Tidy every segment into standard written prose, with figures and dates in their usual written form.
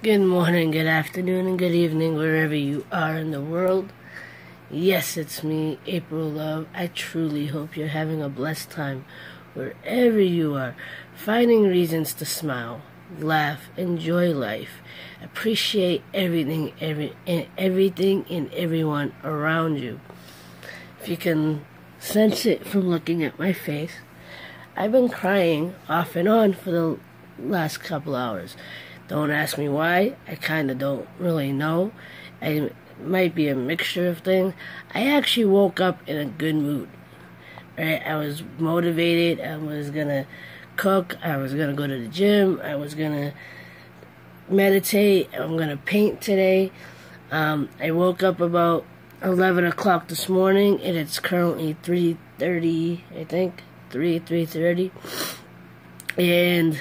Good morning, good afternoon, and good evening, wherever you are in the world. Yes, it's me, April Love. I truly hope you're having a blessed time wherever you are, finding reasons to smile, laugh, enjoy life, appreciate everything and everyone around you. If you can sense it from looking at my face, I've been crying off and on for the last couple hours. Don't ask me why. I kind of don't really know. It might be a mixture of things. I actually woke up in a good mood. Right? I was motivated. I was going to cook. I was going to go to the gym. I was going to meditate. I'm going to paint today. I woke up about 11 o'clock this morning, and it's currently 3:30, I think. 3:30. And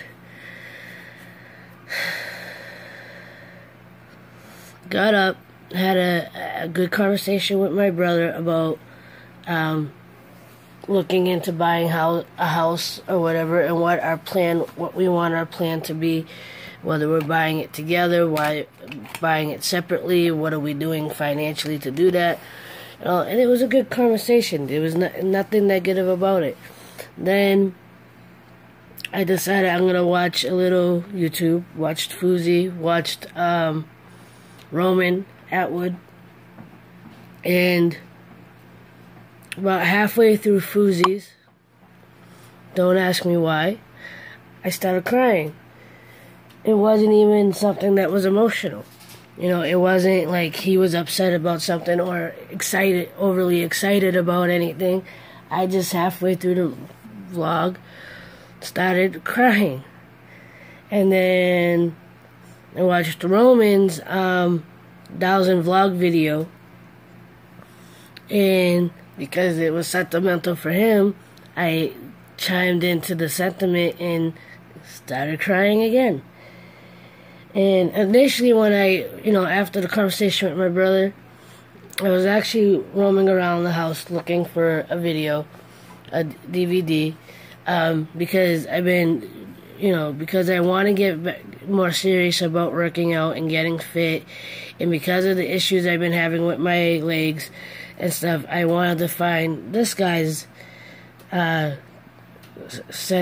got up, had a good conversation with my brother about looking into buying a house or whatever, and what we want our plan to be, whether we're buying it together, why buying it separately, what are we doing financially to do that. And it was a good conversation. There was nothing negative about it. Then I decided I'm going to watch a little YouTube, watched Fousey, watched Roman Atwood, and about halfway through Fousey's, don't ask me why, I started crying. It wasn't even something that was emotional. It wasn't like he was upset about something or overly excited about anything. I just halfway through the vlog started crying. And then I watched Roman's 1,000 vlog video, and because it was sentimental for him, I chimed into the sentiment and started crying again. And initially when after the conversation with my brother, I was actually roaming around the house looking for a video, a DVD, because because I want to get more serious about working out and getting fit, and because of the issues I've been having with my legs and stuff, I wanted to find this guy's set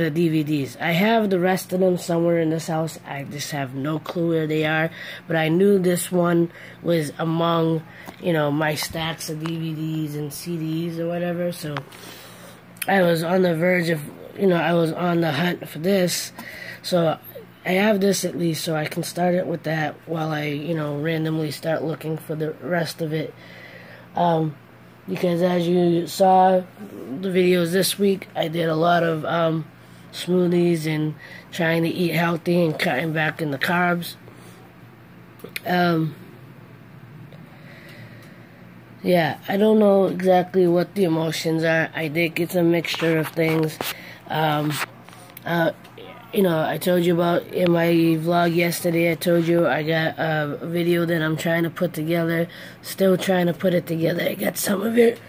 of DVDs. I have the rest of them somewhere in this house. I just have no clue where they are, but I knew this one was among, my stacks of DVDs and CDs or whatever, so I was on the verge of, I was on the hunt for this, so I have this at least, so I can start it with that while I, randomly start looking for the rest of it. Because as you saw the videos this week, I did a lot of smoothies and trying to eat healthy and cutting back in the carbs. Yeah, I don't know exactly what the emotions are. I think it's a mixture of things. I told you about in my vlog yesterday, I told you I got a video that I'm trying to put together. Still trying to put it together. I got some of it.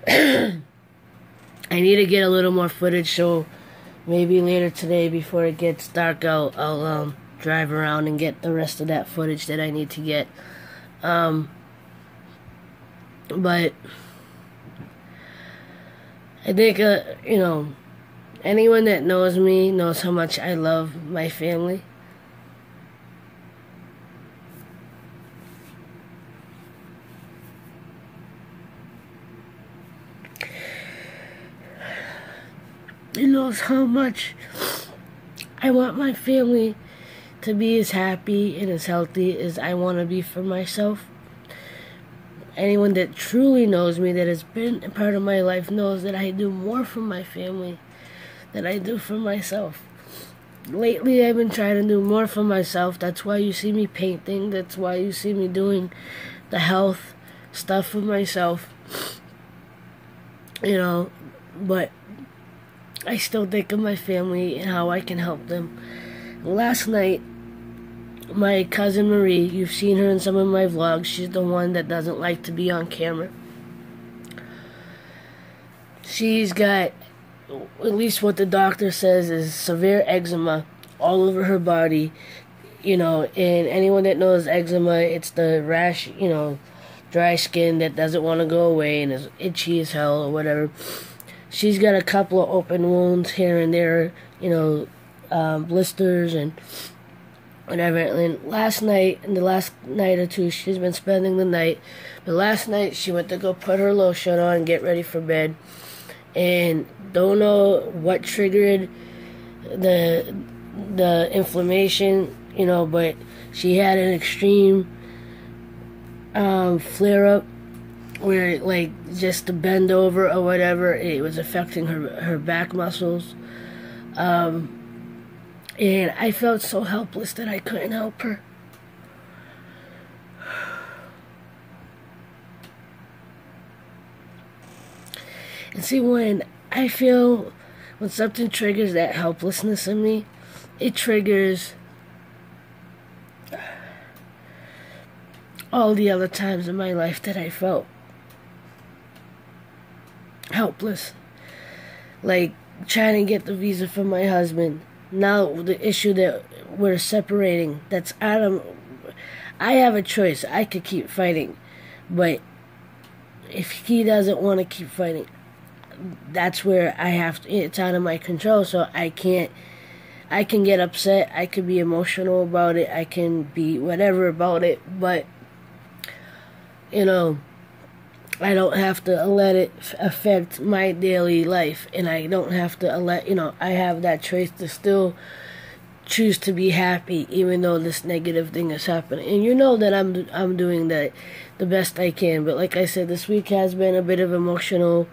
I need to get a little more footage, so maybe later today before it gets dark, I'll drive around and get the rest of that footage that I need to get. But I think, anyone that knows me knows how much I love my family. It knows how much I want my family to be as happy and as healthy as I want to be for myself. Anyone that truly knows me, that has been a part of my life, knows that I do more for my family than I do for myself. Lately, I've been trying to do more for myself. That's why you see me painting. That's why you see me doing the health stuff for myself. But I still think of my family and how I can help them. Last night, my cousin Marie, you've seen her in some of my vlogs. She's the one that doesn't like to be on camera. She's got, at least what the doctor says, is severe eczema all over her body. And anyone that knows eczema, it's the rash, dry skin that doesn't want to go away and is itchy as hell or whatever. She's got a couple of open wounds here and there, blisters and whatever. And the last night or two, she's been spending the night. But last night, she went to go put her lotion on and get ready for bed. And don't know what triggered the inflammation, but she had an extreme flare-up where, like, just to bend over or whatever, it was affecting her back muscles. And I felt so helpless that I couldn't help her. And see, when something triggers that helplessness in me, it triggers all the other times in my life that I felt helpless. Like trying to get the visa for my husband. Now the issue that we're separating, I have a choice. I could keep fighting. But if he doesn't want to keep fighting, that's where it's out of my control, so I can get upset, I can be emotional about it, I can be whatever about it, but, I don't have to let it affect my daily life, and I don't have to I have that choice to still choose to be happy, even though this negative thing is happening. And that I'm doing the best I can, but like I said, this week has been a bit of emotional.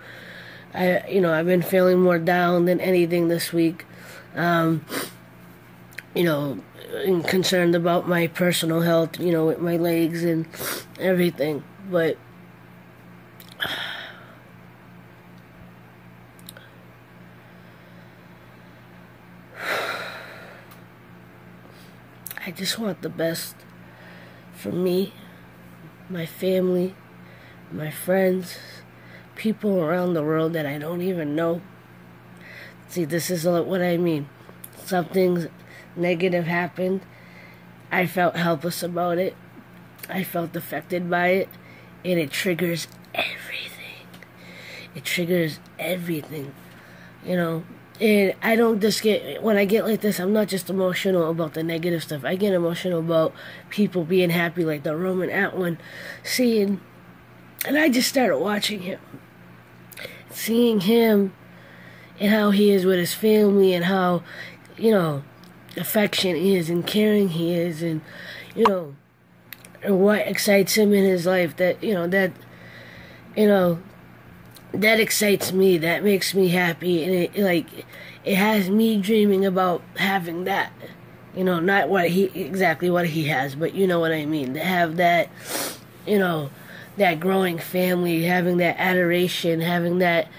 I've been feeling more down than anything this week. And concerned about my personal health, with my legs and everything. But I just want the best for me, my family, my friends, people around the world that I don't even know. See, this is what I mean. Something negative happened. I felt helpless about it. I felt affected by it. And it triggers everything. It triggers everything. And I don't just when I get like this, I'm not just emotional about the negative stuff. I get emotional about people being happy, like the Roman Atwin scene. And I just started watching him. Seeing him and how he is with his family and how, affectionate he is and caring he is and, and what excites him in his life that excites me, that makes me happy, and it has me dreaming about having that, not exactly what he has, but you know what I mean, to have that, that growing family, having that adoration, having that,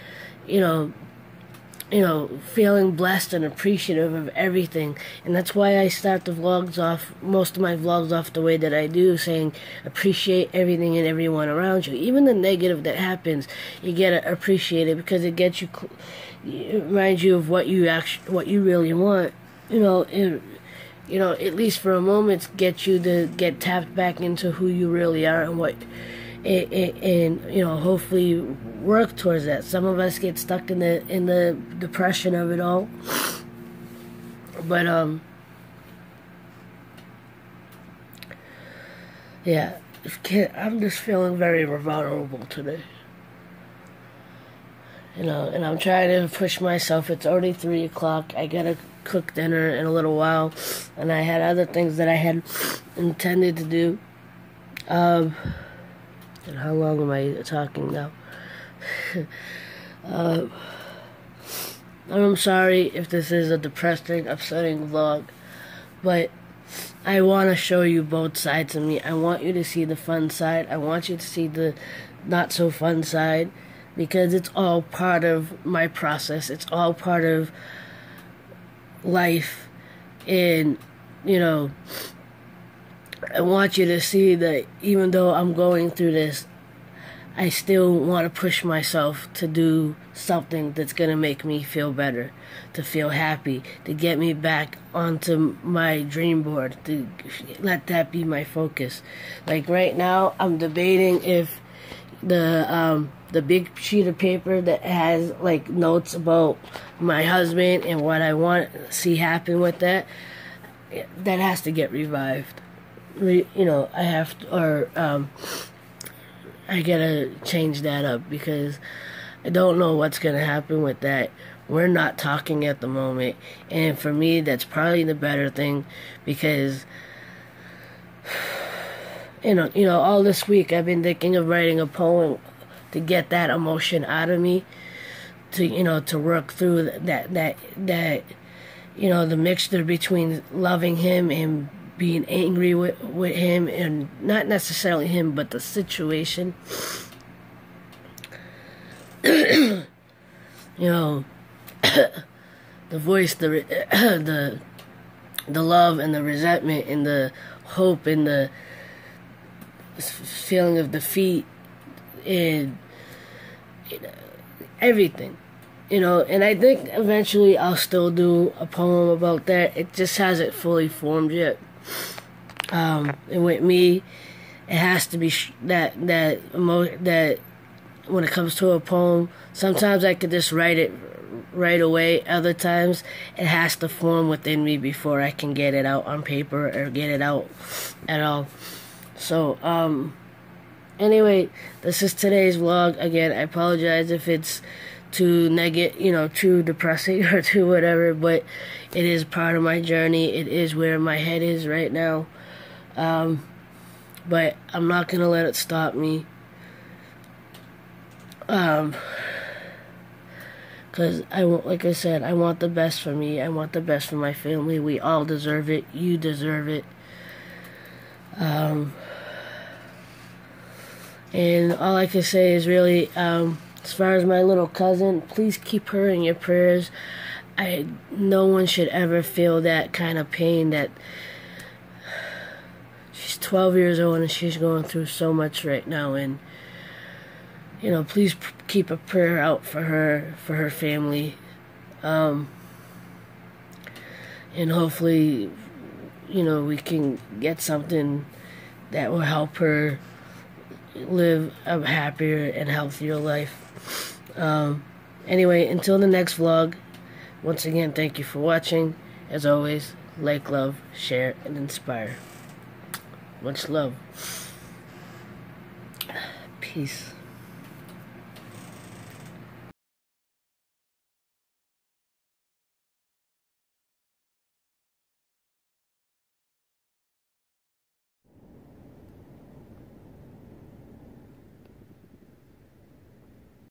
feeling blessed and appreciative of everything. And that's why I start most of my vlogs off the way that I do, saying appreciate everything and everyone around you. Even the negative that happens, you gotta appreciate it, because it gets you, it reminds you of what you really want. At least for a moment, gets you to get tapped back into who you really are and hopefully work towards that. Some of us get stuck in the depression of it all, but yeah, I'm just feeling very vulnerable today, and I'm trying to push myself. It's already 3 o'clock. I gotta cook dinner in a little while, and I had other things that I had intended to do. And how long am I talking now? I'm sorry if this is a depressing, upsetting vlog, but I want to show you both sides of me. I want you to see the fun side. I want you to see the not so fun side, because it's all part of my process. It's all part of life. And, I want you to see that even though I'm going through this, I still want to push myself to do something that's going to make me feel better, to feel happy, to get me back onto my dream board, to let that be my focus. Like right now, I'm debating if the big sheet of paper that has like notes about my husband and what I want to see happen with that has to get revived. I have to, or I gotta change that up because I don't know what's gonna happen with that. We're not talking at the moment, and for me, that's probably the better thing because all this week I've been thinking of writing a poem to get that emotion out of me, to work through that the mixture between loving him and being angry with him, and not necessarily him but the situation. The voice, the love and the resentment and the hope and the feeling of defeat and everything. And I think eventually I'll still do a poem about that. It just hasn't fully formed yet. And with me, it has to be that when it comes to a poem, sometimes I could just write it right away. Other times, it has to form within me before I can get it out on paper or get it out at all. So, anyway, this is today's vlog. Again, I apologize if it's too negative, too depressing or too whatever, but it is part of my journey. It is where my head is right now. But I'm not gonna let it stop me. Because like I said, I want the best for me. I want the best for my family. We all deserve it. You deserve it. And all I can say is really, as far as my little cousin, please keep her in your prayers. No one should ever feel that kind of pain. That she's 12 years old and she's going through so much right now. And please keep a prayer out for her family, and hopefully, we can get something that will help her live a happier and healthier life. Anyway, until the next vlog, once again, thank you for watching. As always, like, love, share, and inspire. Much love. Peace.